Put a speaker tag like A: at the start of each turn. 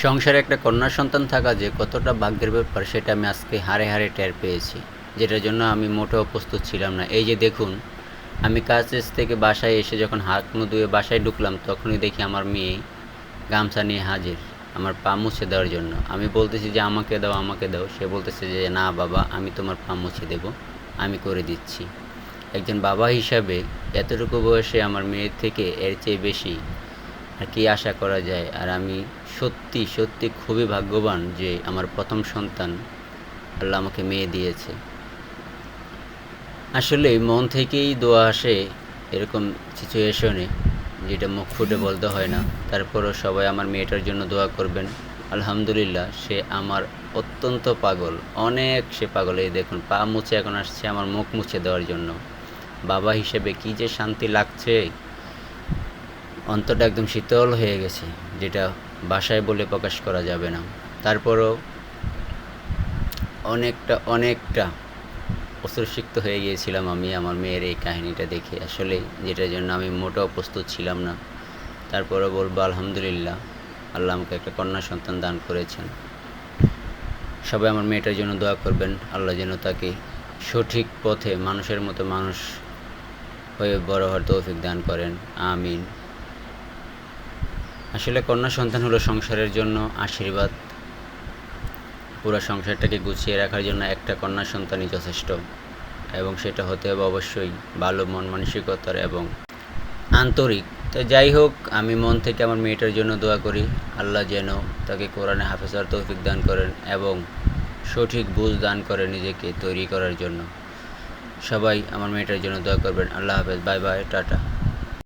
A: সংসারে একটা কন্যা সন্তান থাকা যে কতটা ভাগ্যের ব্যাপার সেটা আমি আজকে হাড়ে হাড়ে টের পেয়েছি। যেটার জন্য আমি মোটেও প্রস্তুত ছিলাম না। এই যে দেখুন, আমি কাজ থেকে বাসায় এসে যখন হাত মুখ ধুয়ে বাসায় ঢুকলাম তখনই দেখি আমার মেয়ে গামছা নিয়ে হাজির আমার পা মুছে দেওয়ার জন্য। আমি বলতেছি যে আমাকে দাও, আমাকে দাও। সে বলতেছে যে না বাবা, আমি তোমার পা মুছে দেবো, আমি করে দিচ্ছি। একজন বাবা হিসাবে এতটুকু বয়সে আমার মেয়ের থেকে এর চেয়ে বেশি আর কি আশা করা যায়। আর আমি সত্যি সত্যি খুবই ভাগ্যবান যে আমার প্রথম সন্তান আল্লাহ আমাকে মেয়ে দিয়েছে। আসলে মন থেকেই দোয়া আসে এরকম সিচুয়েশনে, যেটা মুখ ফুটে বলতে হয় না। তারপরও সবাই আমার মেয়েটার জন্য দোয়া করবেন। আলহামদুলিল্লাহ, সে আমার অত্যন্ত পাগল, অনেক সে পাগল। এই দেখুন, পা মুছে এখন আসছে আমার মুখ মুছে দেওয়ার জন্য। বাবা হিসেবে কী যে শান্তি লাগছে, অন্তরটা একদম শীতল হয়ে গেছে, যেটা ভাষায় বলে প্রকাশ করা যাবে না। তারপরও অনেকটা অনেকটা অশ্রুসিক্ত হয়ে গিয়েছিলাম আমি আমার মেয়ের এই কাহিনীটা দেখে, আসলে যেটার জন্য আমি মোটেও প্রস্তুত ছিলাম না। তারপরও বলবো আলহামদুলিল্লাহ, আল্লাহ আমাকে একটা কন্যা সন্তান দান করেছেন। সবাই আমার মেয়েটার জন্য দোয়া করবেন, আল্লাহ যেন তাকে সঠিক পথে মানুষের মতো মানুষ হয়ে বড় হওয়ার তৌফিক দান করেন, আমিন। আসলে কন্যা সন্তান হলো সংসারের জন্য আশীর্বাদ। পুরো সংসারটাকে গুছিয়ে রাখার জন্য একটা কন্যা সন্তানই যথেষ্ট, এবং সেটা হতে হবে অবশ্যই ভালো মন মানসিকতার এবং আন্তরিক। তো যাই হোক, আমি মন থেকে আমার মেয়েটার জন্য দোয়া করি, আল্লাহ যেন তাকে কোরআনে হাফেজ হওয়ার তৌফিক দান করেন এবং সঠিক বুঝ দান করেন নিজেকে তৈরি করার জন্য। সবাই আমার মেয়েটার জন্য দোয়া করবেন। আল্লাহ হাফেজ, বাই বাই, টাটা।